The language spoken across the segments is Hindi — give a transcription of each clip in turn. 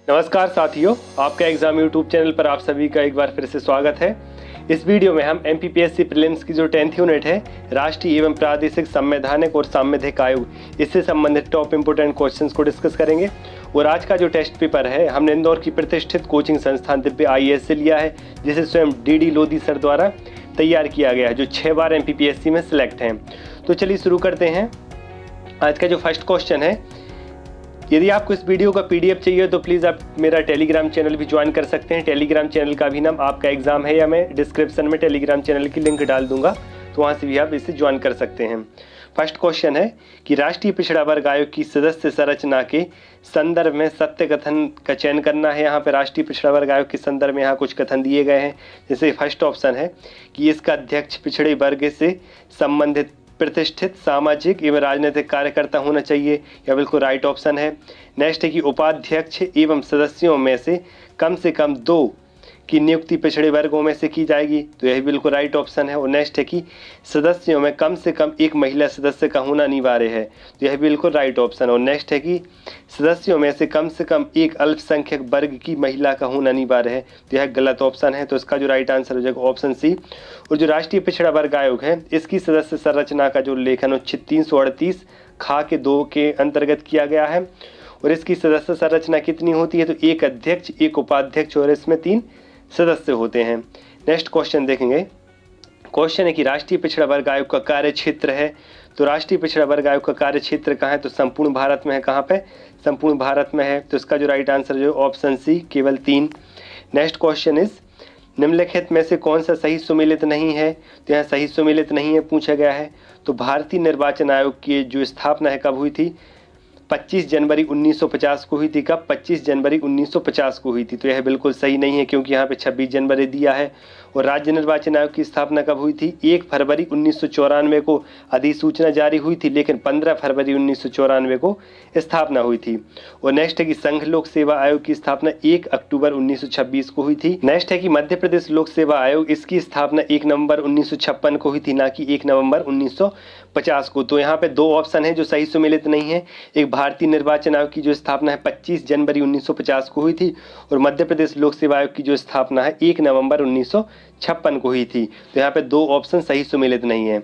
नमस्कार साथियों, आपका एग्जाम यूट्यूब चैनल पर आप सभी का एक बार फिर से स्वागत है। इस वीडियो में हम एमपीपीएससी प्रीलिम्स की जो 10th यूनिट है, राष्ट्रीय एवं प्रादेशिक संवैधानिक और सांविधिक आयोग, इससे संबंधित टॉप इंपोर्टेंट क्वेश्चंस को डिस्कस करेंगे। और आज का जो टेस्ट पेपर है, हमने इंदौर की प्रतिष्ठित कोचिंग संस्थान दिव्य आईएएस से लिया है, जिसे स्वयं डीडी लोधी सर द्वारा तैयार किया गया है, जो 6 बार एमपीपीएससी में सिलेक्ट हैं। तो चलिए शुरू करते हैं। आज का जो फर्स्ट क्वेश्चन है, यदि आपको इस वीडियो का पीडीएफ चाहिए तो प्लीज़ आप मेरा टेलीग्राम चैनल भी ज्वाइन कर सकते हैं। टेलीग्राम चैनल का भी नाम आपका एग्जाम है, या मैं डिस्क्रिप्शन में टेलीग्राम चैनल की लिंक डाल दूंगा, तो वहाँ से भी आप इसे ज्वाइन कर सकते हैं। फर्स्ट क्वेश्चन है कि राष्ट्रीय पिछड़ा वर्ग आयोग की सदस्य संरचना के संदर्भ में सत्य कथन का चयन करना है। यहाँ पे राष्ट्रीय पिछड़ा वर्ग आयोग के संदर्भ में यहाँ कुछ कथन दिए गए हैं। जैसे फर्स्ट ऑप्शन है कि इसका अध्यक्ष पिछड़े वर्ग से संबंधित प्रतिष्ठित सामाजिक एवं राजनीतिक कार्यकर्ता होना चाहिए, यह बिल्कुल राइट ऑप्शन है। नेक्स्ट है कि उपाध्यक्ष एवं सदस्यों में से कम 2 की नियुक्ति पिछड़े वर्गों में से की जाएगी, तो यह बिल्कुल राइट ऑप्शन है। और नेक्स्ट है कि सदस्यों में कम से कम एक महिला सदस्य का होना अनिवार्य है, तो यह बिल्कुल राइट ऑप्शन। और नेक्स्ट है कि सदस्यों में से कम एक अल्पसंख्यक वर्ग की महिला का होना अनिवार्य है, तो यह गलत ऑप्शन है। तो इसका जो राइट आंसर हो जाएगा ऑप्शन सी। और जो राष्ट्रीय पिछड़ा वर्ग आयोग है, इसकी सदस्य संरचना का जो लेखन अनुच्छेद 338 खा के 2 के अंतर्गत किया गया है। और इसकी सदस्य संरचना कितनी होती है, तो एक अध्यक्ष, एक उपाध्यक्ष और इसमें 3 सदस्य होते हैं। नेक्स्ट क्वेश्चन देखेंगे। क्वेश्चन है कि राष्ट्रीय पिछड़ा वर्ग आयोग का कार्य क्षेत्र है, तो राष्ट्रीय पिछड़ा वर्ग आयोग का कार्य क्षेत्र कहाँ है, तो संपूर्ण भारत में है। कहाँ पे? संपूर्ण भारत में है। तो इसका जो राइट आंसर जो ऑप्शन सी, केवल 3। नेक्स्ट क्वेश्चन इज निम्नलिखित में से कौन सा सही सुमेलित नहीं है, तो यहाँ सही सुमेलित नहीं है पूछा गया है। तो भारतीय निर्वाचन आयोग की जो स्थापना है कब हुई थी, 25 जनवरी 1950 को हुई थी। कब? 25 जनवरी 1950 को हुई थी। तो यह बिल्कुल सही नहीं है, क्योंकि यहाँ पे 26 जनवरी दिया है। और राज्य निर्वाचन आयोग की स्थापना कब हुई थी? 1 फरवरी 1994 को अधिसूचना जारी हुई थी, लेकिन 15 फरवरी 1994 को स्थापना हुई थी। और नेक्स्ट है कि संघ लोक सेवा आयोग की स्थापना 1 अक्टूबर 1926 को हुई थी। नेक्स्ट है कि मध्य प्रदेश लोक सेवा आयोग, इसकी स्थापना 1 नवंबर 1956 को हुई थी, ना कि 1 नवंबर 1950 को। तो यहाँ पे 2 ऑप्शन है जो सही सुमेलित नहीं है। एक भारतीय निर्वाचन आयोग की जो स्थापना है 25 जनवरी 1950 को हुई थी, और मध्य प्रदेश लोक सेवा आयोग की जो स्थापना है 1 नवंबर 1956 को हुई थी। तो यहाँ पे 2 ऑप्शन सही सुमेलित नहीं है।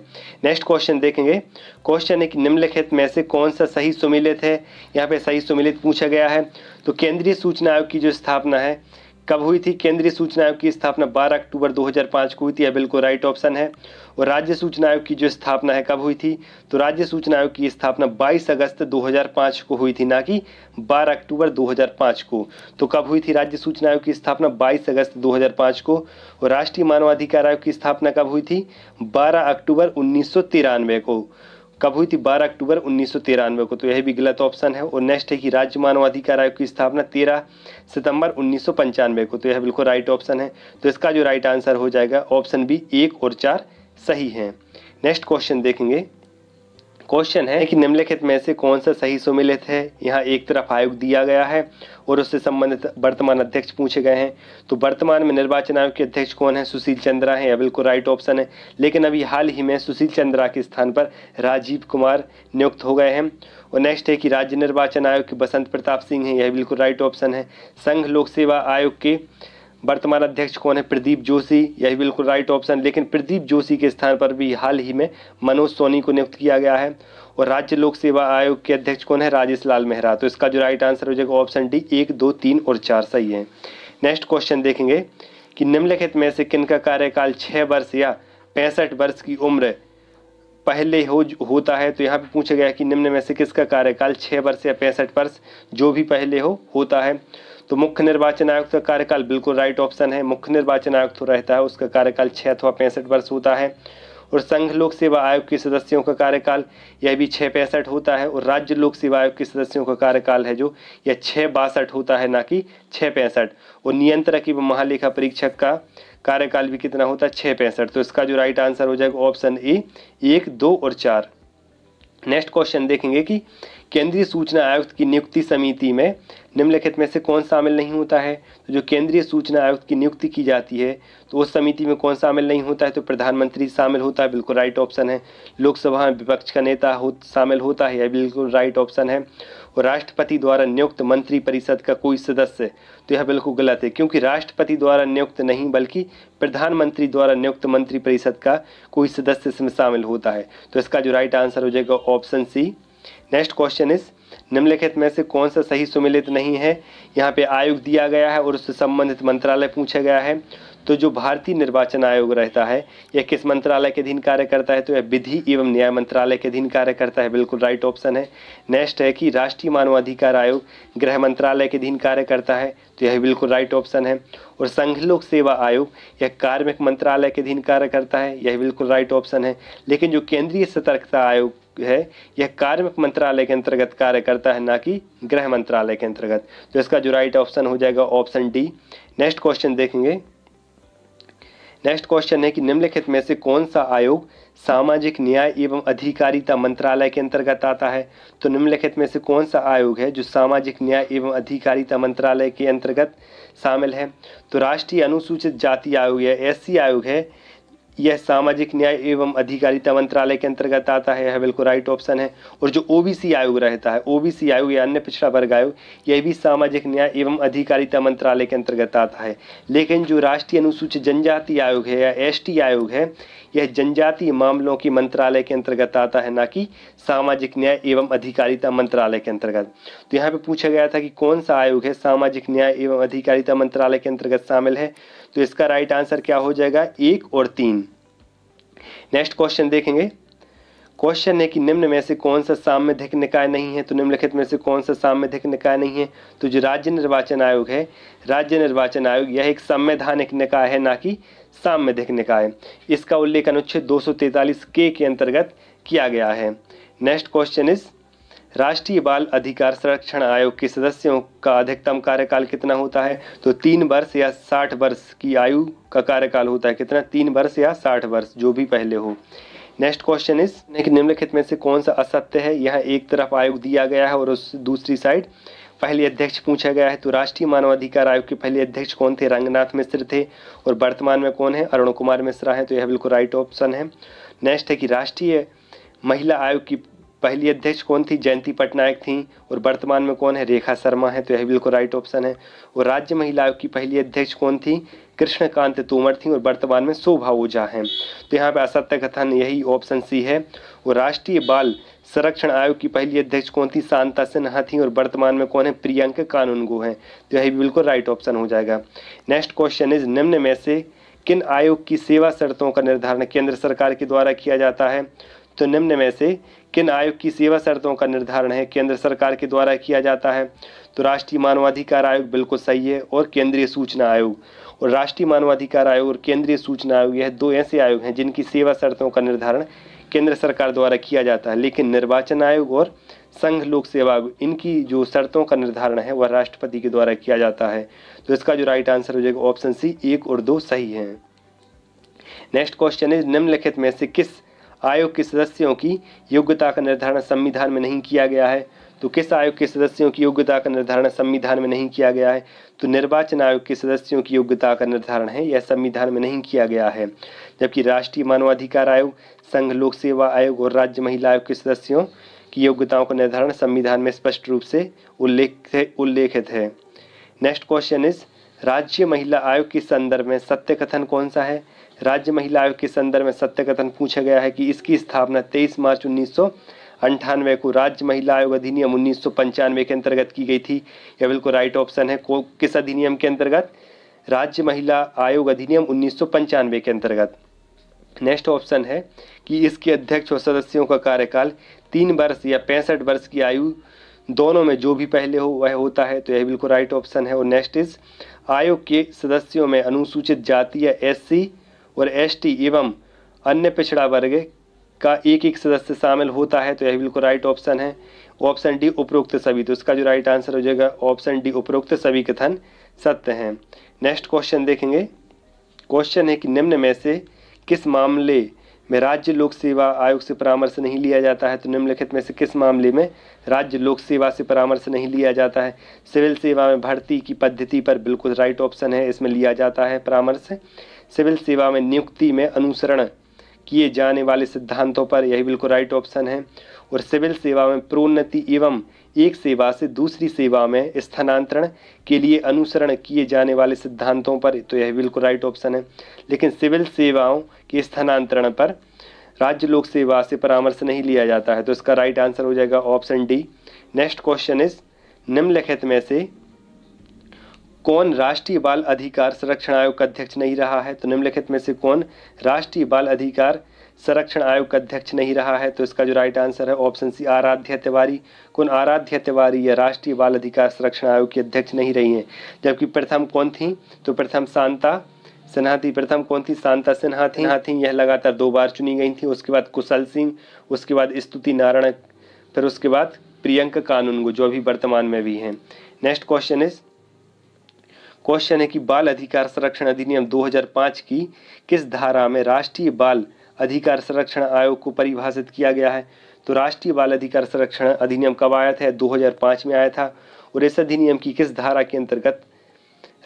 नेक्स्ट क्वेश्चन देखेंगे। क्वेश्चन है कि निम्नलिखित में से कौन सा सही सुमेलित है। यहाँ पे सही सुमेलित पूछा गया है। तो केंद्रीय सूचना आयोग की जो स्थापना है कब हुई थी? केंद्रीय सूचना आयोग की स्थापना 12 अक्टूबर 2005 को हुई थी, यह बिल्कुल राइट ऑप्शन है। और राज्य सूचना आयोग की जो स्थापना है कब हुई थी, तो राज्य सूचना आयोग की स्थापना 22 अगस्त 2005 को हुई थी, ना कि 12 अक्टूबर 2005 को। तो कब हुई थी राज्य सूचना आयोग की स्थापना? 22 अगस्त 2005 को। और राष्ट्रीय मानवाधिकार आयोग की स्थापना कब हुई थी? 12 अक्टूबर 1993 को। कब हुई थी? 12 अक्टूबर 1993 को। तो यह भी गलत ऑप्शन है। और नेक्स्ट है कि राज्य मानवाधिकार आयोग की स्थापना 13 सितंबर 1995 को। तो यह बिल्कुल राइट ऑप्शन है। तो इसका जो राइट आंसर हो जाएगा ऑप्शन बी, 1 और 4 सही हैं। नेक्स्ट क्वेश्चन देखेंगे। क्वेश्चन है कि निम्नलिखित में से कौन सा सही सुमेलित है। यहाँ एक तरफ आयोग दिया गया है और उससे संबंधित वर्तमान अध्यक्ष पूछे गए हैं। तो वर्तमान में निर्वाचन आयोग के अध्यक्ष कौन है? सुशील चंद्रा है, यह बिल्कुल राइट ऑप्शन है। लेकिन अभी हाल ही में सुशील चंद्रा के स्थान पर राजीव कुमार नियुक्त हो गए हैं। और नेक्स्ट है कि राज्य निर्वाचन आयोग के बसंत प्रताप सिंह है, यह बिल्कुल राइट ऑप्शन है। संघ लोक सेवा आयोग के वर्तमान अध्यक्ष कौन है? प्रदीप जोशी, यही बिल्कुल राइट ऑप्शन। लेकिन प्रदीप जोशी के स्थान पर भी हाल ही में मनोज सोनी को नियुक्त किया गया है। और राज्य लोक सेवा आयोग के अध्यक्ष कौन है? राजेश लाल मेहरा। तो इसका जो राइट आंसर हो जाएगा ऑप्शन डी, 1, 2, 3 और 4 सही है। नेक्स्ट क्वेश्चन देखेंगे कि निम्नलिखित में से किनका कार्यकाल 6 वर्ष या 65 वर्ष की उम्र पहले होता है। तो यहाँ पे पूछा गया कि निम्न में से किसका कार्यकाल 6 वर्ष या 65 वर्ष जो भी पहले होता है। तो मुख्य निर्वाचन आयुक्त का कार्यकाल बिल्कुल राइट ऑप्शन है। मुख्य निर्वाचन आयुक्त रहता है, उसका कार्यकाल 6 अथवा 65 वर्ष होता है। और संघ लोक सेवा आयोग के सदस्यों का कार्यकाल यह भी 6-65 होता है। और राज्य लोक सेवा आयोग के सदस्यों का कार्यकाल है जो यह 6-62 होता है, ना कि 6-65। और नियंत्रक एवं महालेखा परीक्षक का कार्यकाल भी कितना होता है? 6-65। तो इसका जो राइट आंसर हो जाएगा ऑप्शन ए, 1, 2 और 4। नेक्स्ट क्वेश्चन देखेंगे कि केंद्रीय सूचना आयुक्त की नियुक्ति समिति में निम्नलिखित में से कौन शामिल नहीं होता है। तो जो केंद्रीय सूचना आयुक्त की नियुक्ति की जाती है तो उस समिति में कौन शामिल नहीं होता है? तो प्रधानमंत्री शामिल होता है, बिल्कुल राइट ऑप्शन है। लोकसभा में विपक्ष का नेता शामिल होता है, यह बिल्कुल राइट ऑप्शन है। और राष्ट्रपति द्वारा नियुक्त मंत्री परिषद का कोई सदस्य, तो यह बिल्कुल गलत है, क्योंकि राष्ट्रपति द्वारा नियुक्त नहीं बल्कि प्रधानमंत्री द्वारा नियुक्त मंत्री परिषद का कोई सदस्य इसमें शामिल होता है। तो इसका जो राइट आंसर हो जाएगा option C. Next question is निम्नलिखित में से कौन सा सही सुमेलित नहीं है। यहाँ पे आयोग दिया गया है और उससे संबंधित मंत्रालय पूछा गया है। तो जो भारतीय निर्वाचन आयोग रहता है यह किस मंत्रालय के अधीन कार्य करता है, तो यह विधि एवं न्याय मंत्रालय के अधीन कार्य करता है, बिल्कुल राइट ऑप्शन है। नेक्स्ट है कि राष्ट्रीय मानवाधिकार आयोग गृह मंत्रालय के अधीन कार्य करता है, तो यह बिल्कुल राइट ऑप्शन है। और संघ लोक सेवा आयोग यह कार्मिक मंत्रालय के अधीन कार्य करता है, यह बिल्कुल राइट ऑप्शन है। लेकिन जो केंद्रीय सतर्कता आयोग है यह कार्मिक मंत्रालय के अंतर्गत कार्य करता है, ना कि गृह मंत्रालय के अंतर्गत। तो इसका जो राइट ऑप्शन हो जाएगा ऑप्शन डी। नेक्स्ट क्वेश्चन देखेंगे। नेक्स्ट क्वेश्चन है कि निम्नलिखित में से कौन सा आयोग सामाजिक न्याय एवं अधिकारिता मंत्रालय के अंतर्गत आता है। तो निम्नलिखित में से कौन सा आयोग है जो सामाजिक न्याय एवं अधिकारिता मंत्रालय के अंतर्गत शामिल है। तो राष्ट्रीय अनुसूचित जाति आयोग या एससी आयोग है, यह सामाजिक न्याय एवं अधिकारिता मंत्रालय के अंतर्गत आता है, यह बिल्कुल राइट ऑप्शन है। और जो ओबीसी आयोग रहता है, ओबीसी आयोग या अन्य पिछड़ा वर्ग आयोग, यह भी सामाजिक न्याय एवं अधिकारिता मंत्रालय के अंतर्गत आता है। लेकिन जो राष्ट्रीय अनुसूचित जनजाति आयोग है या एसटी आयोग है, यह जनजातीय मामलों की मंत्रालय के अंतर्गत आता है, ना कि सामाजिक न्याय एवं अधिकारिता मंत्रालय के अंतर्गत। तो यहाँ पे पूछा गया था कि कौन सा आयोग है सामाजिक न्याय एवं अधिकारिता मंत्रालय के अंतर्गत शामिल है। तो इसका राइट आंसर क्या हो जाएगा, 1 और 3। नेक्स्ट क्वेश्चन देखेंगे। क्वेश्चन है कि निम्न में से कौन सा सांविधिक निकाय नहीं है। तो निम्नलिखित में से कौन सा सांविधिक निकाय नहीं है। तो जो राज्य निर्वाचन आयोग है, राज्य निर्वाचन आयोग यह एक संवैधानिक निकाय है, ना कि सांविधिक निकाय। इसका उल्लेख अनुच्छेद 243 के अंतर्गत किया गया है। नेक्स्ट क्वेश्चन इज राष्ट्रीय बाल अधिकार संरक्षण आयोग के सदस्यों का अधिकतम कार्यकाल कितना होता है। तो 3 वर्ष या 60 वर्ष की आयु का कार्यकाल होता है। कितना, 3 वर्ष या 60 वर्ष, जो भी पहले हो। नेक्स्ट क्वेश्चन इज निम्नलिखित में से कौन सा असत्य है। यहाँ एक तरफ आयोग दिया गया है और उस दूसरी साइड पहले अध्यक्ष पूछा गया है। तो राष्ट्रीय मानवाधिकार आयोग के पहले अध्यक्ष कौन थे, रंगनाथ मिश्र थे। और वर्तमान में कौन है, अरुण कुमार मिश्रा है। तो यह बिल्कुल राइट ऑप्शन है। नेक्स्ट है कि राष्ट्रीय महिला आयोग की पहली अध्यक्ष कौन थी, जयंती पटनायक थी। और वर्तमान में कौन है, रेखा शर्मा है। तो यह बिल्कुल राइट ऑप्शन है। और राज्य महिला आयोग की पहली अध्यक्ष कौन थी, कृष्णकांत तोमर थी। और वर्तमान में शोभा ओझा हैं। तो यहाँ पे असत्य कथन यही ऑप्शन सी है। और राष्ट्रीय बाल संरक्षण आयोग की पहली अध्यक्ष कौन थी, शांता सिन्हा थी। और वर्तमान में कौन है, प्रियंका कानूनगो है। तो यही बिल्कुल राइट ऑप्शन हो जाएगा। नेक्स्ट क्वेश्चन इज निम्न में से किन आयोग की सेवा शर्तों का निर्धारण केंद्र सरकार के द्वारा किया जाता है। तो निम्न में से किन आयोग की सेवा शर्तों का निर्धारण है केंद्र सरकार के द्वारा किया जाता है। तो राष्ट्रीय मानवाधिकार आयोग बिल्कुल सही है, और केंद्रीय सूचना आयोग। और राष्ट्रीय मानवाधिकार आयोग और केंद्रीय सूचना आयोग यह 2 ऐसे आयोग हैं जिनकी सेवा शर्तों का निर्धारण केंद्र सरकार द्वारा किया जाता है। लेकिन निर्वाचन आयोग और संघ लोक सेवा आयोग, इनकी जो शर्तों का निर्धारण है वह राष्ट्रपति के द्वारा किया जाता है। तो इसका जो राइट आंसर हो जाएगा ऑप्शन सी, 1 और 2 सही है। नेक्स्ट क्वेश्चन इज निम्नलिखित में से किस आयोग के सदस्यों की योग्यता का निर्धारण संविधान में नहीं किया गया है। तो किस आयोग के सदस्यों की योग्यता का निर्धारण संविधान में नहीं किया गया है। तो निर्वाचन आयोग के सदस्यों की योग्यता का निर्धारण है यह संविधान में नहीं किया गया है। जबकि राष्ट्रीय मानवाधिकार आयोग, संघ लोक सेवा आयोग और राज्य महिला आयोग के सदस्यों की योग्यताओं का निर्धारण संविधान में स्पष्ट रूप से उल्लेखित है। नेक्स्ट क्वेश्चन इज राज्य महिला आयोग के संदर्भ में सत्य कथन कौन सा है। राज्य महिला आयोग के संदर्भ में सत्य कथन पूछा गया है कि इसकी स्थापना 23 मार्च 1998 को राज्य महिला आयोग अधिनियम 1995 के अंतर्गत की गई थी। यह बिल्कुल राइट ऑप्शन है। किस अधिनियम के अंतर्गत, राज्य महिला आयोग अधिनियम 1995 के अंतर्गत। नेक्स्ट ऑप्शन है कि इसके अध्यक्ष और सदस्यों का कार्यकाल 3 वर्ष या 65 वर्ष की आयु दोनों में जो भी पहले हो वह होता है। तो यह बिल्कुल राइट ऑप्शन है। और नेक्स्ट इज आयोग के सदस्यों में अनुसूचित जाति या एससी और एसटी एवं अन्य पिछड़ा वर्ग का एक सदस्य शामिल होता है। तो यह बिल्कुल राइट ऑप्शन है। ऑप्शन डी, उपरोक्त सभी। तो इसका जो राइट आंसर हो जाएगा ऑप्शन डी, उपरोक्त सभी कथन सत्य हैं। नेक्स्ट क्वेश्चन देखेंगे। क्वेश्चन है कि निम्न में से किस मामले में राज्य लोक सेवा आयोग से परामर्श नहीं लिया जाता है। तो निम्नलिखित में से किस मामले में राज्य लोक सेवा से परामर्श नहीं लिया जाता है। सिविल सेवा में भर्ती की पद्धति पर बिल्कुल राइट ऑप्शन है, इसमें लिया जाता है परामर्श। सिविल सेवा में नियुक्ति में अनुसरण किए जाने वाले सिद्धांतों पर, यही बिल्कुल राइट ऑप्शन है। और सिविल सेवा में प्रोन्नति एवं एक सेवा से दूसरी सेवा में स्थानांतरण के लिए अनुसरण किए जाने वाले सिद्धांतों पर, तो यह बिल्कुल राइट ऑप्शन है। लेकिन सिविल सेवाओं के स्थानांतरण पर राज्य लोक सेवा से परामर्श नहीं लिया जाता है, तो इसका राइट आंसर हो जाएगा option D. Next question is, निम्नलिखित में से कौन राष्ट्रीय बाल अधिकार संरक्षण आयोग का अध्यक्ष नहीं रहा है? तो निम्नलिखित में से कौन राष्ट्रीय बाल अधिकार संरक्षण आयोग का अध्यक्ष नहीं रहा है? तो इसका जो राइट आंसर है ऑप्शन सी, आराध्या तिवारी। कौन आराध्या तिवारी या राष्ट्रीय बाल अधिकार संरक्षण आयोग की अध्यक्ष नहीं रही हैं? जबकि प्रथम कौन थी? तो प्रथम शांता सिन्हा थी। प्रथम कौन थी? शांता सिन्हा थी। यह लगातार 2 बार चुनी गई थी। उसके बाद कुशल सिंह, उसके बाद स्तुति नारायण, फिर उसके बाद प्रियंका कानूनगो, जो अभी वर्तमान में भी हैं। नेक्स्ट क्वेश्चन है कि बाल अधिकार संरक्षण अधिनियम 2005 की किस धारा में राष्ट्रीय बाल अधिकार संरक्षण आयोग को परिभाषित किया गया है? तो राष्ट्रीय बाल अधिकार संरक्षण अधिनियम कब आया था? 2005 में आया था। और इस अधिनियम की किस धारा के अंतर्गत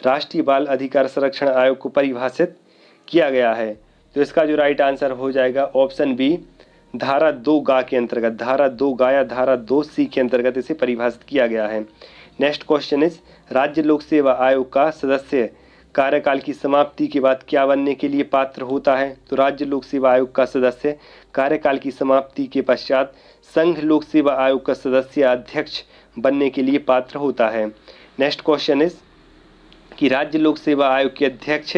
राष्ट्रीय बाल अधिकार संरक्षण आयोग को परिभाषित किया गया है? तो इसका जो राइट आंसर हो जाएगा ऑप्शन बी, धारा 2 के अंतर्गत, धारा 2 या धारा 2C के अंतर्गत इसे परिभाषित किया गया है। नेक्स्ट क्वेश्चन इज, राज्य लोक सेवा आयोग का सदस्य कार्यकाल की समाप्ति के बाद क्या बनने के लिए पात्र होता है? तो राज्य लोक सेवा आयोग का सदस्य कार्यकाल की समाप्ति के पश्चात संघ लोक सेवा आयोग का सदस्य अध्यक्ष बनने के लिए पात्र होता है। नेक्स्ट क्वेश्चन इज कि राज्य लोक सेवा आयोग के अध्यक्ष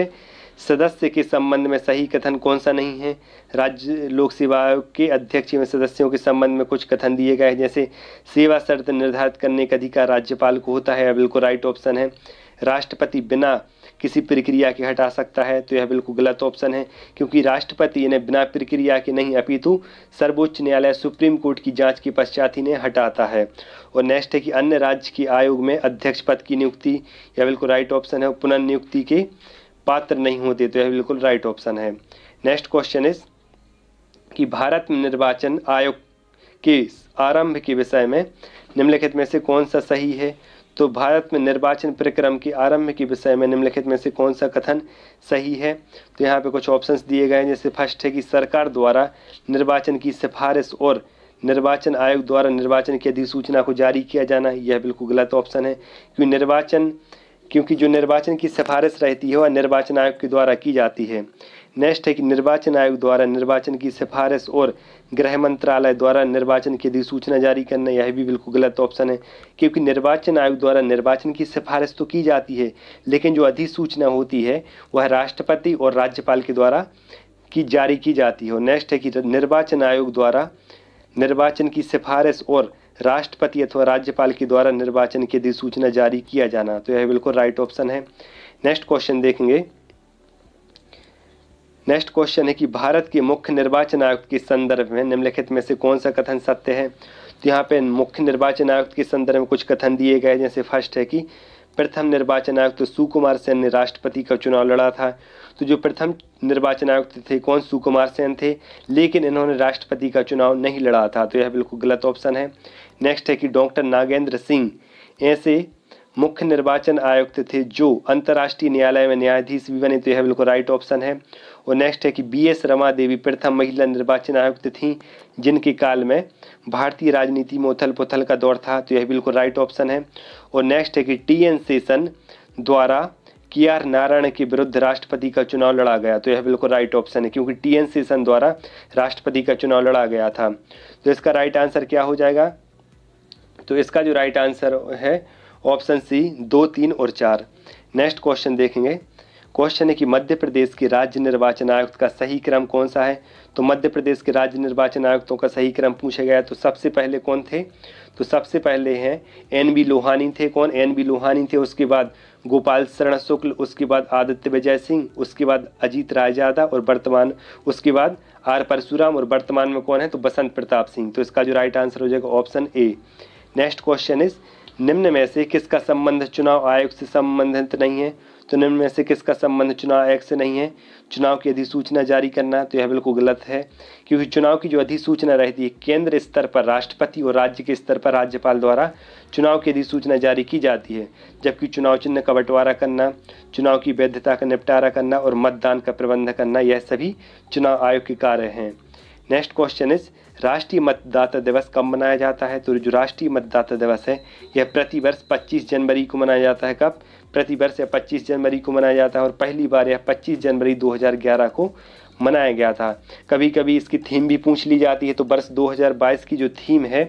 सदस्य के संबंध में सही कथन कौन सा नहीं है? राज्य लोक सेवा आयोग के अध्यक्ष एवं सदस्यों के संबंध में कुछ कथन दिए गए हैं, जैसे सेवा शर्त निर्धारित करने का अधिकार राज्यपाल को होता है, बिल्कुल राइट ऑप्शन है। राष्ट्रपति बिना किसी प्रक्रिया के हटा सकता है, तो यह बिल्कुल गलत ऑप्शन है, क्योंकि राष्ट्रपति इन्हें बिना प्रक्रिया के नहीं अपितु सर्वोच्च न्यायालय सुप्रीम कोर्ट की जांच के पश्चात इन्हें हटाता है। और नेक्स्ट है कि अन्य राज्य के आयोग में अध्यक्ष पद की नियुक्ति, यह बिल्कुल राइट ऑप्शन है। पुनर्नियुक्ति के पात्र नहीं होते, तो यह बिल्कुल राइट ऑप्शन है। नेक्स्ट क्वेश्चन इज कि भारत में निर्वाचन आयोग के आरंभ के विषय में निम्नलिखित में से कौन सा सही है? तो भारत में निर्वाचन प्रक्रम के आरंभ के विषय में निम्नलिखित में से कौन सा कथन सही है? तो यहाँ पे कुछ ऑप्शंस दिए गए हैं, जैसे फर्स्ट है कि सरकार द्वारा निर्वाचन की सिफारिश और निर्वाचन आयोग द्वारा निर्वाचन की अधिसूचना को जारी किया जाना, यह बिल्कुल गलत ऑप्शन है, क्योंकि जो निर्वाचन की सिफारिश रहती है वह निर्वाचन आयोग के द्वारा की जाती है। नेक्स्ट है कि निर्वाचन आयोग द्वारा निर्वाचन की सिफारिश और गृह मंत्रालय द्वारा निर्वाचन की अधिसूचना जारी करना, यह भी बिल्कुल गलत ऑप्शन है, क्योंकि निर्वाचन आयोग द्वारा निर्वाचन की सिफारिश तो की जाती है, लेकिन जो अधिसूचना होती है वह राष्ट्रपति और राज्यपाल के द्वारा जारी की जाती है। और नेक्स्ट है कि निर्वाचन आयोग द्वारा निर्वाचन की सिफारिश और राष्ट्रपति अथवा राज्यपाल के द्वारा निर्वाचन की अधिसूचना जारी किया जाना, तो यह बिल्कुल राइट ऑप्शन है। नेक्स्ट क्वेश्चन देखेंगे। नेक्स्ट क्वेश्चन है कि भारत के मुख्य निर्वाचन आयुक्त के संदर्भ में निम्नलिखित में से कौन सा कथन सत्य है? तो यहाँ पे मुख्य निर्वाचन आयुक्त के संदर्भ में कुछ कथन दिए गए, जैसे फर्स्ट है कि प्रथम निर्वाचन आयुक्त तो सुकुमार सेन ने राष्ट्रपति का चुनाव लड़ा था। तो जो प्रथम निर्वाचन आयुक्त थे कौन? सुकुमार सेन थे, लेकिन इन्होंने राष्ट्रपति का चुनाव नहीं लड़ा था, तो यह बिल्कुल गलत ऑप्शन है। नेक्स्ट है कि डॉक्टर नागेंद्र सिंह ऐसे मुख्य निर्वाचन आयुक्त थे जो अंतर्राष्ट्रीय न्यायालय में न्यायाधीश भी बने, तो यह बिल्कुल राइट ऑप्शन है। और नेक्स्ट है कि BS रमा देवी प्रथम महिला निर्वाचन आयुक्त थी जिनके काल में भारतीय राजनीति में उथल पुथल का दौर था, तो यह बिल्कुल राइट ऑप्शन है। और नेक्स्ट है कि TN सेशन द्वारा KR नारायण के विरुद्ध राष्ट्रपति का चुनाव लड़ा गया, तो यह बिल्कुल राइट ऑप्शन है, क्योंकि TN सेशन द्वारा राष्ट्रपति का चुनाव लड़ा गया था। तो इसका राइट आंसर क्या हो जाएगा? तो इसका जो राइट आंसर है ऑप्शन सी 2, 3 और 4। नेक्स्ट क्वेश्चन देखेंगे। क्वेश्चन है कि मध्य प्रदेश के राज्य निर्वाचन आयुक्त का सही क्रम कौन सा है? तो मध्य प्रदेश के राज्य निर्वाचन आयुक्तों का सही क्रम पूछा गया, तो सबसे पहले कौन थे? तो सबसे पहले हैं NB लोहानी थे। कौन? NB लोहानी थे। उसके बाद गोपाल शरण शुक्ल, उसके बाद आदित्य विजय सिंह, उसके बाद अजीत रायजादा और वर्तमान उसके बाद R परशुराम, और वर्तमान में कौन है? तो बसंत प्रताप सिंह। तो इसका जो राइट आंसर हो जाएगा option A. Next question is निम्न में से किसका संबंध चुनाव आयोग से संबंधित नहीं है? तो निम्न में से किसका संबंध चुनाव आयोग से नहीं है? चुनाव की अधिसूचना जारी करना, तो यह बिल्कुल गलत है, क्योंकि चुनाव की जो अधिसूचना रहती है केंद्र स्तर पर राष्ट्रपति और राज्य के स्तर पर राज्यपाल द्वारा चुनाव की अधिसूचना जारी की जाती है, जबकि चुनाव चिन्ह का बंटवारा करना, चुनाव की वैधता का निपटारा करना और मतदान का प्रबंध करना, यह सभी चुनाव आयोग के कार्य हैं। नेक्स्ट क्वेश्चन इज राष्ट्रीय मतदाता दिवस कब मनाया जाता है? तो जो राष्ट्रीय मतदाता दिवस है यह प्रतिवर्ष 25 जनवरी को मनाया जाता है। कब? प्रतिवर्ष यह 25 जनवरी को मनाया जाता है और पहली बार यह 25 जनवरी 2011 को मनाया गया था। कभी कभी इसकी थीम भी पूछ ली जाती है। तो वर्ष 2022 की जो थीम है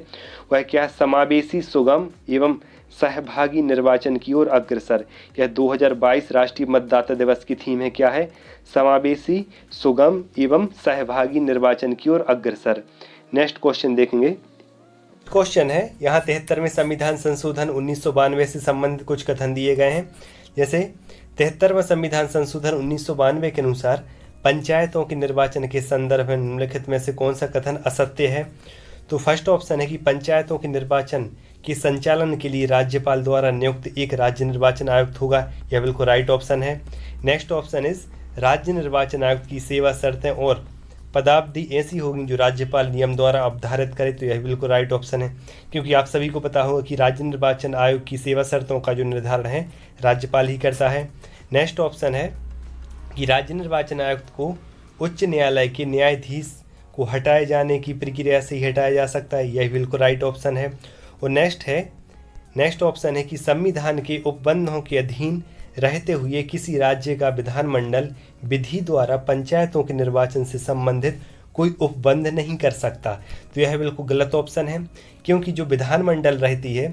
वह क्या है? समावेशी, सुगम एवं सहभागी निर्वाचन की ओर अग्रसर। यह 2022 राष्ट्रीय मतदाता दिवस की थीम है। क्या है? समावेशी, सुगम एवं सहभागी निर्वाचन की ओर अग्रसर। नेक्स्ट क्वेश्चन देखेंगे। क्वेश्चन है यहाँ 73वें संविधान संशोधन 1992 से संबंधित कुछ कथन दिए गए हैं। जैसे 73वां संविधान संशोधन 1992 के अनुसार पंचायतों के निर्वाचन के संदर्भ में निम्नलिखित में से कौन सा कथन असत्य है? तो फर्स्ट ऑप्शन है कि पंचायतों के निर्वाचन के संचालन के लिए राज्यपाल द्वारा नियुक्त एक राज्य निर्वाचन आयुक्त होगा। यह बिल्कुल राइट ऑप्शन है। नेक्स्ट ऑप्शन इज राज्य निर्वाचन आयुक्त की सेवा शर्तें और पदावधि ऐसी होगी जो राज्यपाल नियम द्वारा अवधारित करे। तो यह बिल्कुल राइट ऑप्शन है, क्योंकि आप सभी को पता होगा कि राज्य निर्वाचन आयोग की सेवा शर्तों का जो निर्धारण है राज्यपाल ही करता है। नेक्स्ट ऑप्शन है कि राज्य निर्वाचन आयुक्त को उच्च न्यायालय के न्यायाधीश को हटाए जाने की प्रक्रिया से ही हटाया जा सकता है। यह बिल्कुल राइट ऑप्शन है। और नेक्स्ट ऑप्शन है कि संविधान के उपबंधों के अधीन रहते हुए किसी राज्य का विधानमंडल विधि द्वारा पंचायतों के निर्वाचन से संबंधित कोई उपबंध नहीं कर सकता। तो यह बिल्कुल गलत ऑप्शन है, क्योंकि जो विधानमंडल रहती है,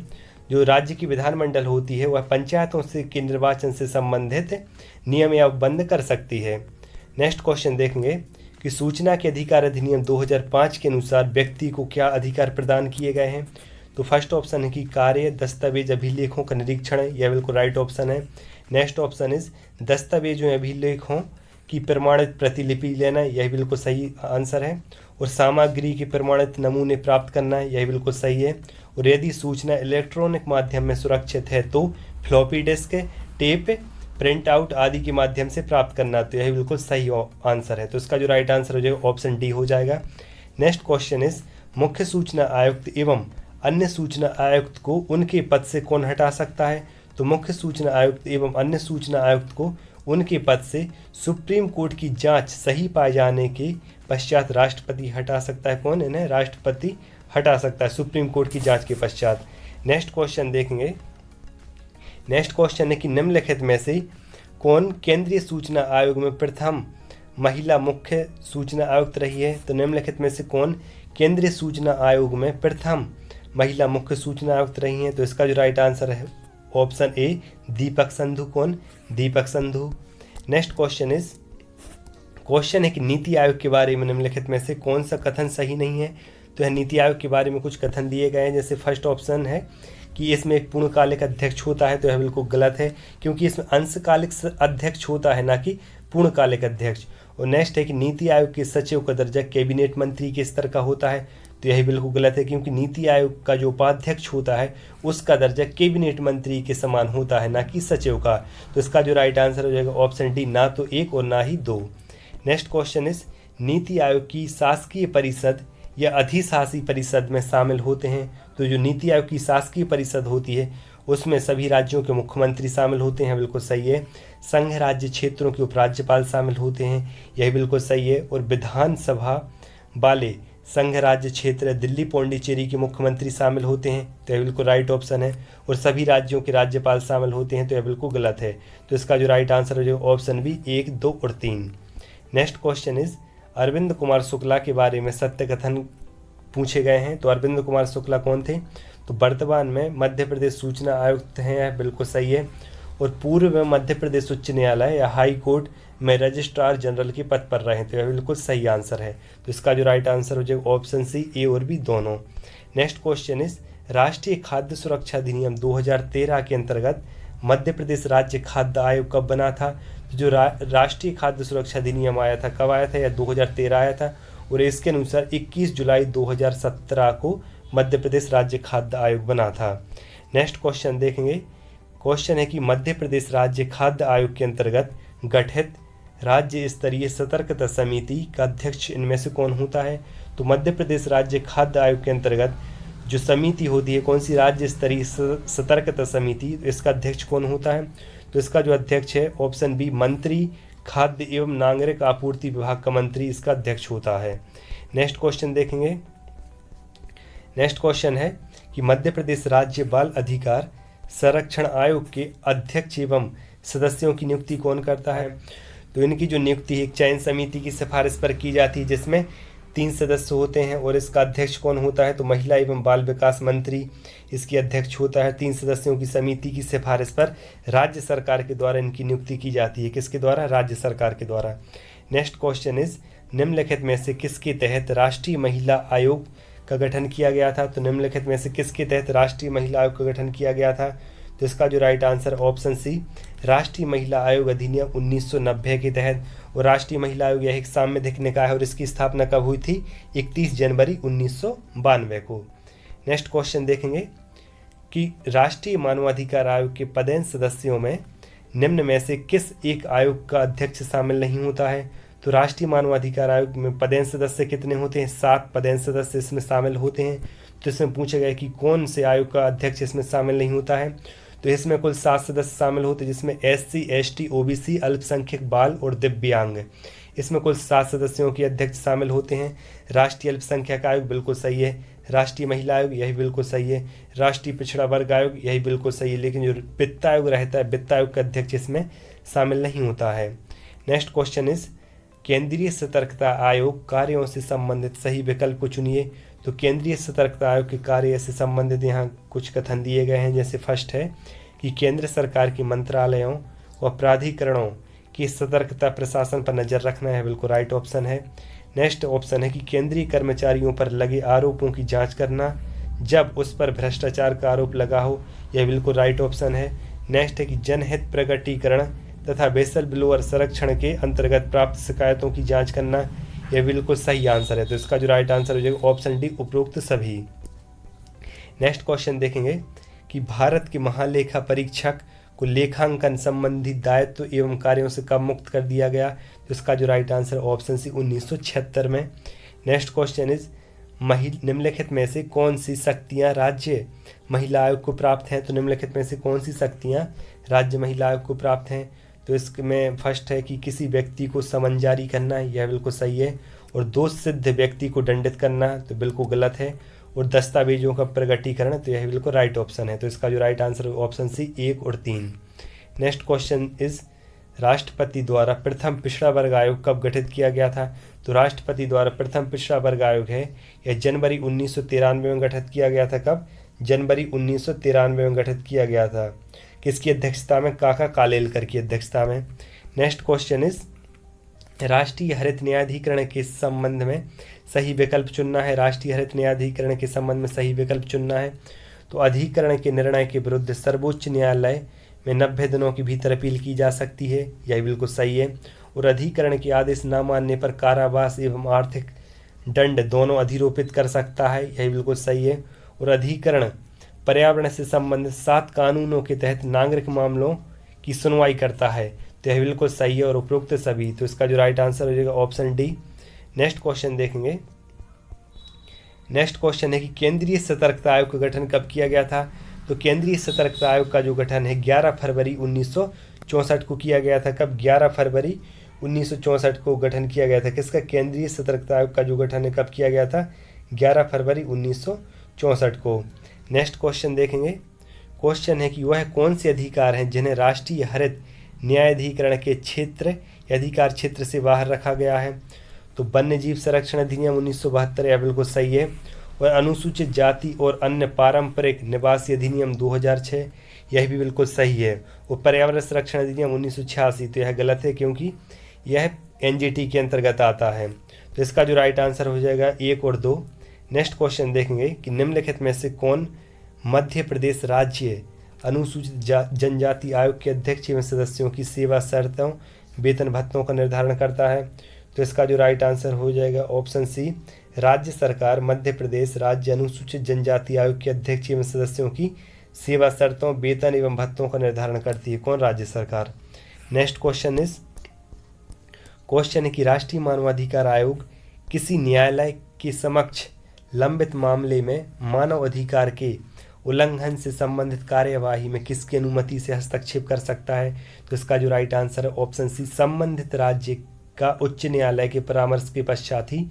जो राज्य की विधानमंडल होती है, वह पंचायतों से के निर्वाचन से संबंधित नियम या उपबंध कर सकती है। नेक्स्ट क्वेश्चन देखेंगे कि सूचना के अधिकार अधिनियम 2005 के अनुसार व्यक्ति को क्या अधिकार प्रदान किए गए हैं? तो फर्स्ट ऑप्शन है कि कार्य, दस्तावेज, अभिलेखों का निरीक्षण। यह बिल्कुल राइट ऑप्शन है। नेक्स्ट ऑप्शन इज दस्तावेजों, अभिलेखों की प्रमाणित प्रतिलिपि लेना। यह बिल्कुल सही आंसर है। और सामग्री के प्रमाणित नमूने प्राप्त करना। यह बिल्कुल सही है। और यदि सूचना इलेक्ट्रॉनिक माध्यम में सुरक्षित है तो floppy disk, tape, print out आदि के माध्यम से प्राप्त करना। तो यह बिल्कुल सही आंसर है। तो इसका जो राइट आंसर हो जाएगा ऑप्शन डी हो जाएगा। नेक्स्ट क्वेश्चन इज मुख्य सूचना आयुक्त एवं अन्य सूचना आयुक्त को उनके पद से कौन हटा सकता है? तो मुख्य सूचना आयुक्त एवं अन्य सूचना आयुक्त को उनके पद से सुप्रीम कोर्ट की जांच सही पाए जाने के पश्चात राष्ट्रपति हटा सकता है। कौन? इन्हें राष्ट्रपति हटा सकता है सुप्रीम कोर्ट की जांच के पश्चात। नेक्स्ट क्वेश्चन देखेंगे। नेक्स्ट क्वेश्चन है कि निम्नलिखित में से कौन केंद्रीय सूचना आयोग में प्रथम महिला मुख्य सूचना आयुक्त रही है? तो निम्नलिखित में से कौन केंद्रीय सूचना आयोग में प्रथम महिला मुख्य सूचना आयुक्त रही हैं? तो इसका जो राइट आंसर है ऑप्शन ए, दीपक संधू। कौन? दीपक संधू। नेक्स्ट क्वेश्चन है कि नीति आयोग के बारे में निम्नलिखित में से कौन सा कथन सही नहीं है? तो यह नीति आयोग के बारे में कुछ कथन दिए गए हैं। जैसे फर्स्ट ऑप्शन है कि इसमें एक पूर्णकालिक अध्यक्ष होता है। तो यह बिल्कुल गलत है, क्योंकि इसमें अंशकालिक अध्यक्ष होता है, ना कि पूर्णकालिक अध्यक्ष। और नेक्स्ट है कि नीति आयोग के सचिव का दर्जा कैबिनेट मंत्री के स्तर का होता है। तो यही बिल्कुल गलत है, क्योंकि नीति आयोग का जो उपाध्यक्ष होता है उसका दर्जा कैबिनेट मंत्री के समान होता है, ना कि सचिव का। तो इसका जो राइट आंसर हो जाएगा ऑप्शन डी, ना तो 1 और ना ही 2। Next question is NITI Aayog की शासकीय परिषद या अधिशासी परिषद में शामिल होते हैं। तो जो नीति आयोग की शासकीय परिषद होती है उसमें सभी राज्यों के मुख्यमंत्री शामिल होते हैं। बिल्कुल सही है। संघ राज्य क्षेत्रों के उपराज्यपाल शामिल होते हैं। यही बिल्कुल सही है। और विधानसभा वाले संघ राज्य क्षेत्र दिल्ली पौंडीचेरी के मुख्यमंत्री शामिल होते हैं। तो यह बिल्कुल राइट ऑप्शन है। और सभी राज्यों के राज्यपाल शामिल होते हैं। तो यह बिल्कुल गलत है। तो इसका जो राइट आंसर हो जाएगा ऑप्शन बी, 1, 2 और 3। Next question is Arvind Kumar Shukla के बारे में सत्य कथन पूछे गए हैं। तो अरविंद कुमार शुक्ला कौन थे? तो वर्तमान में मध्य प्रदेश सूचना आयुक्त हैं। बिल्कुल सही है। और पूर्व में मध्य प्रदेश उच्च न्यायालय या हाई कोर्ट में रजिस्ट्रार जनरल के पद पर रहे। तो यह बिल्कुल सही आंसर है। तो इसका जो राइट आंसर हो जाएगा ऑप्शन सी, ए और बी दोनों। नेक्स्ट क्वेश्चन इज राष्ट्रीय खाद्य सुरक्षा अधिनियम 2013 के अंतर्गत मध्य प्रदेश राज्य खाद्य आयोग कब बना था? तो जो राष्ट्रीय खाद्य सुरक्षा अधिनियम आया था, कब आया था? या 2013 आया था। और इसके अनुसार 21 जुलाई 2017 को मध्य प्रदेश राज्य खाद्य आयोग बना था। नेक्स्ट क्वेश्चन देखेंगे। क्वेश्चन है कि मध्य प्रदेश राज्य खाद्य आयोग के अंतर्गत गठित राज्य स्तरीय सतर्कता समिति का अध्यक्ष इनमें से कौन होता है? तो मध्य प्रदेश राज्य खाद्य आयोग के अंतर्गत जो समिति होती है, कौन सी? राज्य स्तरीय सतर्कता समिति। इसका अध्यक्ष कौन होता है? तो इसका जो अध्यक्ष है ऑप्शन बी, मंत्री खाद्य एवं नागरिक आपूर्ति विभाग का मंत्री इसका अध्यक्ष होता है। नेक्स्ट क्वेश्चन देखेंगे। नेक्स्ट क्वेश्चन है कि मध्य प्रदेश राज्य बाल अधिकार संरक्षण आयोग के अध्यक्ष एवं सदस्यों की नियुक्ति कौन करता है? तो इनकी जो नियुक्ति है एक चयन समिति की सिफारिश पर की जाती है जिसमें 3 सदस्य होते हैं और इसका अध्यक्ष कौन होता है? तो महिला एवं बाल विकास मंत्री इसकी अध्यक्ष होता है। 3 सदस्यों की समिति की सिफारिश पर राज्य सरकार के द्वारा इनकी नियुक्ति की जाती है। किसके द्वारा? राज्य सरकार के द्वारा। नेक्स्ट क्वेश्चन इज निम्नलिखित में से किसके तहत राष्ट्रीय महिला आयोग का गठन किया गया था? तो निम्नलिखित में से किसके तहत राष्ट्रीय महिला आयोग का गठन किया गया था? तो इसका जो राइट आंसर ऑप्शन सी, राष्ट्रीय महिला आयोग अधिनियम 1990 के तहत। और राष्ट्रीय महिला आयोग यह एक सांविधिक निकाय है और इसकी स्थापना कब हुई थी? 31 जनवरी 1992 को। नेक्स्ट क्वेश्चन देखेंगे कि राष्ट्रीय मानवाधिकार आयोग के पदेन सदस्यों में निम्न में से किस एक आयोग का अध्यक्ष शामिल नहीं होता है? तो राष्ट्रीय मानवाधिकार आयोग में पदेन सदस्य कितने होते हैं? 7 पदेन सदस्य इसमें शामिल होते हैं। तो इसमें पूछा गया कि कौन से आयोग का अध्यक्ष इसमें शामिल नहीं होता है? तो इसमें कुल 7 सदस्य शामिल होते हैं जिसमें SC, ST, OBC, अल्पसंख्यक, बाल और दिव्यांग, इसमें कुल 7 सदस्यों के अध्यक्ष शामिल होते हैं। राष्ट्रीय अल्पसंख्यक आयोग बिल्कुल सही है। राष्ट्रीय महिला आयोग यही बिल्कुल सही है। राष्ट्रीय पिछड़ा वर्ग आयोग यही बिल्कुल सही है। लेकिन जो वित्त आयोग रहता है, वित्त आयोग का अध्यक्ष इसमें शामिल नहीं होता है। नेक्स्ट क्वेश्चन इज केंद्रीय सतर्कता आयोग कार्यों से संबंधित सही विकल्प को चुनिए। तो केंद्रीय सतर्कता आयोग के कार्य से संबंधित यहाँ कुछ कथन दिए गए हैं। जैसे फर्स्ट है कि केंद्र सरकार के मंत्रालयों व प्राधिकरणों की सतर्कता प्रशासन पर नज़र रखना है, बिल्कुल राइट ऑप्शन है। नेक्स्ट ऑप्शन है कि केंद्रीय कर्मचारियों पर लगे आरोपों की जांच करना जब उस पर भ्रष्टाचार का आरोप लगा हो, यह बिल्कुल राइट ऑप्शन है। नेक्स्ट है कि जनहित प्रकटीकरण तथा वेसल ब्लोअर संरक्षण के अंतर्गत प्राप्त शिकायतों की जांच करना, यह बिल्कुल सही आंसर है। तो इसका जो राइट आंसर हो जाएगा ऑप्शन डी, उपरोक्त सभी। नेक्स्ट क्वेश्चन देखेंगे कि भारत के महालेखा परीक्षक को लेखांकन संबंधी दायित्व एवं कार्यों से कब मुक्त कर दिया गया? तो इसका जो राइट आंसर ऑप्शन सी, 1976 में। नेक्स्ट क्वेश्चन इज निम्नलिखित में से कौन सी शक्तियां राज्य महिला आयोग को प्राप्त हैं? तो निम्नलिखित में से कौन सी शक्तियां राज्य महिला आयोग को प्राप्त हैं? तो इसमें फर्स्ट है कि किसी व्यक्ति को समन जारी करना, यह बिल्कुल सही है। और दोष सिद्ध व्यक्ति को दंडित करना, तो बिल्कुल गलत है। और दस्तावेजों का प्रकटीकरण, तो यह बिल्कुल राइट ऑप्शन है। तो इसका जो राइट आंसर ऑप्शन सी, 1 और 3। नेक्स्ट क्वेश्चन इज राष्ट्रपति द्वारा प्रथम पिछड़ा वर्ग आयोग कब गठित किया गया था? तो राष्ट्रपति द्वारा प्रथम पिछड़ा वर्ग आयोग है यह जनवरी 1993 में गठित किया गया था। कब? जनवरी 1993 में गठित किया गया था। किसकी अध्यक्षता में? काका कालेलकर की अध्यक्षता में। नेक्स्ट क्वेश्चन इज राष्ट्रीय हरित न्यायाधिकरण के संबंध में सही विकल्प चुनना है। राष्ट्रीय हरित न्यायाधिकरण के संबंध में सही विकल्प चुनना है। तो अधिकरण के निर्णय के विरुद्ध सर्वोच्च न्यायालय में 90 दिनों के भीतर अपील की जा सकती है, यह बिल्कुल सही है। और अधिकरण के आदेश न मानने पर कारावास एवं आर्थिक दंड दोनों अधिरोपित कर सकता है, यह बिल्कुल सही है। और अधिकरण पर्यावरण से संबंधित 7 कानूनों के तहत नागरिक मामलों की सुनवाई करता है, तो यह बिल्कुल सही है और उपरोक्त सभी। तो इसका जो राइट आंसर हो जाएगा ऑप्शन डी। नेक्स्ट क्वेश्चन देखेंगे। नेक्स्ट क्वेश्चन है कि केंद्रीय सतर्कता आयोग का गठन कब किया गया था? तो केंद्रीय सतर्कता आयोग का जो गठन है 11 फरवरी 1964 को किया गया था। कब? 11 फरवरी 1964 को गठन किया गया था। किसका? केंद्रीय सतर्कता आयोग का जो गठन है कब किया गया था? 11 फरवरी 1964 को। नेक्स्ट क्वेश्चन देखेंगे। क्वेश्चन है कि वह कौन से अधिकार हैं जिन्हें राष्ट्रीय हरित न्यायाधिकरण के क्षेत्र या अधिकार क्षेत्र से बाहर रखा गया है? तो वन्यजीव संरक्षण अधिनियम 1972, यह बिल्कुल सही है। और अनुसूचित जाति और अन्य पारंपरिक निवासी अधिनियम 2006, यह भी बिल्कुल सही है। और पर्यावरण संरक्षण अधिनियम 1986, तो यह गलत है क्योंकि यह एनजीटी के अंतर्गत आता है। तो इसका जो राइट आंसर हो जाएगा 1 और 2। नेक्स्ट क्वेश्चन देखेंगे कि निम्नलिखित में से कौन मध्य प्रदेश राज्य अनुसूचित जनजाति आयोग के अध्यक्ष एवं सदस्यों की सेवा शर्तों वेतन भत्तों का निर्धारण करता है? तो इसका जो राइट आंसर हो जाएगा ऑप्शन सी, राज्य सरकार मध्य प्रदेश राज्य अनुसूचित जनजाति आयोग के अध्यक्ष एवं सदस्यों की सेवा शर्तों वेतन एवं भत्तों का निर्धारण करती है। कौन? राज्य सरकार। नेक्स्ट क्वेश्चन है कि राष्ट्रीय मानवाधिकार आयोग किसी न्यायालय के समक्ष लंबित मामले में मानव अधिकार के उल्लंघन से संबंधित कार्यवाही में किसकी अनुमति से हस्तक्षेप कर सकता है? तो इसका जो राइट आंसर है ऑप्शन सी, संबंधित राज्य का उच्च न्यायालय के परामर्श के पश्चात ही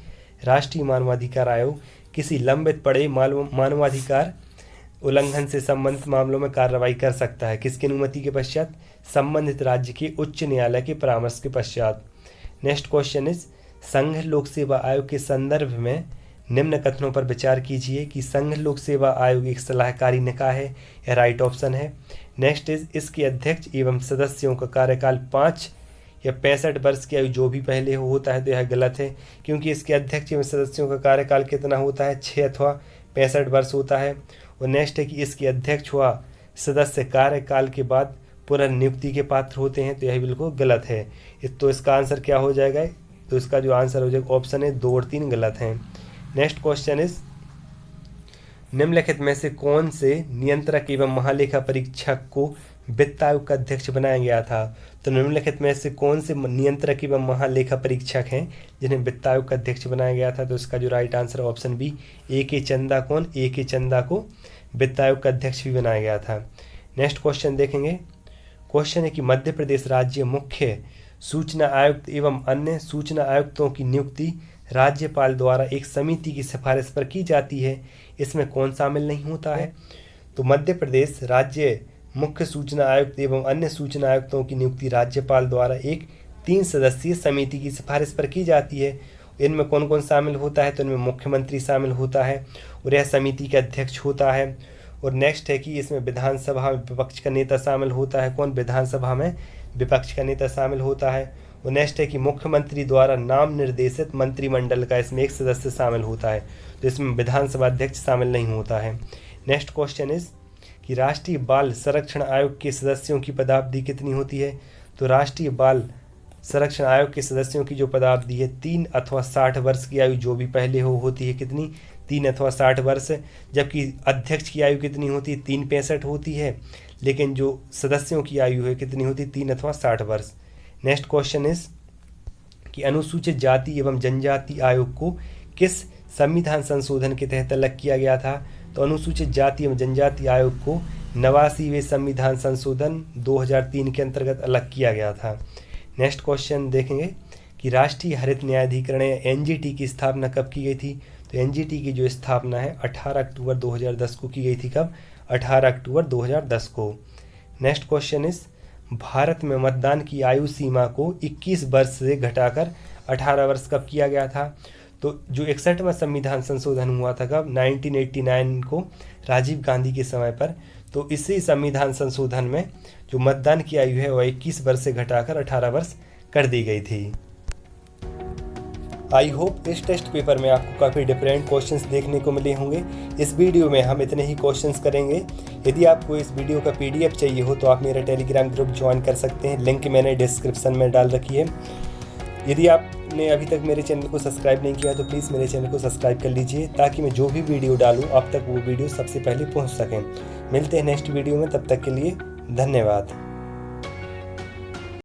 राष्ट्रीय मानवाधिकार आयोग किसी लंबित पड़े मानवाधिकार उल्लंघन से संबंधित मामलों में कार्रवाई कर सकता है। किसकी अनुमति के पश्चात? संबंधित राज्य के उच्च न्यायालय के परामर्श के पश्चात। नेक्स्ट क्वेश्चन इज संघ लोक सेवा आयोग के संदर्भ में निम्न कथनों पर विचार कीजिए कि संघ लोक सेवा आयोग एक सलाहकारी निकाय है, यह राइट ऑप्शन है। नेक्स्ट इज इसके अध्यक्ष एवं सदस्यों का कार्यकाल 5 या 65 वर्ष की आयु जो भी पहले होता है, तो यह गलत है, क्योंकि इसके अध्यक्ष एवं सदस्यों का कार्यकाल कितना होता है? 6 अथवा 65 वर्ष होता है। और नेक्स्ट है कि इसके अध्यक्ष हुआ सदस्य कार्यकाल के बाद पुनर्नियुक्ति के पात्र होते हैं, तो यह बिल्कुल गलत है। तो इसका आंसर क्या हो जाएगा? तो इसका जो आंसर हो जाएगा ऑप्शन है 2 और 3 गलत हैं। नेक्स्ट क्वेश्चन इज निम्नलिखित में से कौन से नियंत्रक एवं महालेखा परीक्षक को वित्त आयोग का अध्यक्ष बनाया गया था? तो निम्नलिखित में से कौन से नियंत्रक एवं महालेखा परीक्षक हैं जिन्हें वित्त आयोग का अध्यक्ष बनाया गया था? तो इसका जो राइट आंसर है ऑप्शन बी, ए के चंदा। कौन? ए के चंदा को वित्त आयोग का अध्यक्ष भी बनाया गया था। नेक्स्ट क्वेश्चन देखेंगे। क्वेश्चन है कि मध्य प्रदेश राज्य मुख्य सूचना आयुक्त एवं अन्य सूचना आयुक्तों की नियुक्ति राज्यपाल द्वारा एक समिति की सिफारिश पर की जाती है, इसमें कौन शामिल नहीं होता है? तो मध्य प्रदेश राज्य मुख्य सूचना आयुक्त एवं अन्य सूचना आयुक्तों की नियुक्ति राज्यपाल द्वारा एक 3 सदस्यीय समिति की सिफारिश पर की जाती है। इनमें कौन कौन शामिल होता है? तो इनमें मुख्यमंत्री शामिल होता है और यह समिति का अध्यक्ष होता है। और नेक्स्ट है कि इसमें विधानसभा में विपक्ष का नेता शामिल होता है। कौन? विधानसभा में विपक्ष का नेता शामिल होता है। और नेक्स्ट है कि मुख्यमंत्री द्वारा नाम निर्देशित मंत्रिमंडल का इसमें एक सदस्य शामिल होता है, तो इसमें विधानसभा अध्यक्ष शामिल नहीं होता है। नेक्स्ट क्वेश्चन इज कि राष्ट्रीय बाल संरक्षण आयोग के सदस्यों की पदावधि कितनी होती है? तो राष्ट्रीय बाल संरक्षण आयोग के सदस्यों की जो पदावधि है 3 अथवा 60 वर्ष की आयु जो भी पहले होती है। कितनी? 3 अथवा 60 वर्ष। जबकि अध्यक्ष की आयु कितनी होती है? 365 होती है, लेकिन जो सदस्यों की आयु है कितनी होती है? 3 अथवा 60 वर्ष। नेक्स्ट क्वेश्चन इज कि अनुसूचित जाति एवं जनजाति आयोग को किस संविधान संशोधन के तहत अलग किया गया था? तो अनुसूचित जाति एवं जनजाति आयोग को 89वें संविधान संशोधन 2003 के अंतर्गत अलग किया गया था। नेक्स्ट क्वेश्चन देखेंगे कि राष्ट्रीय हरित न्यायाधिकरण एनजीटी की स्थापना कब की गई थी? तो एनजीटी की जो स्थापना है 18 अक्टूबर 2010 को की गई थी। कब? 18 अक्टूबर 2010 को। नेक्स्ट क्वेश्चन इज भारत में मतदान की आयु सीमा को 21 वर्ष से घटाकर 18 वर्ष कब किया गया था? तो जो 61वां संविधान संशोधन हुआ था कब? 1989 को, राजीव गांधी के समय पर। तो इसी संविधान संशोधन में जो मतदान की आयु है वह 21 वर्ष से घटाकर 18 वर्ष कर दी गई थी। आई होप इस टेस्ट पेपर में आपको काफ़ी डिफरेंट क्वेश्चंस देखने को मिले होंगे। इस वीडियो में हम इतने ही क्वेश्चंस करेंगे। यदि आपको इस वीडियो का PDF चाहिए हो तो आप मेरा टेलीग्राम ग्रुप ज्वाइन कर सकते हैं, लिंक मैंने डिस्क्रिप्शन में डाल रखी है। यदि आपने अभी तक मेरे चैनल को सब्सक्राइब नहीं किया तो प्लीज़ मेरे चैनल को सब्सक्राइब कर लीजिए, ताकि मैं जो भी वीडियो डालूँ आप तक वो वीडियो सबसे पहले पहुँच सकें। मिलते हैं नेक्स्ट वीडियो में, तब तक के लिए धन्यवाद।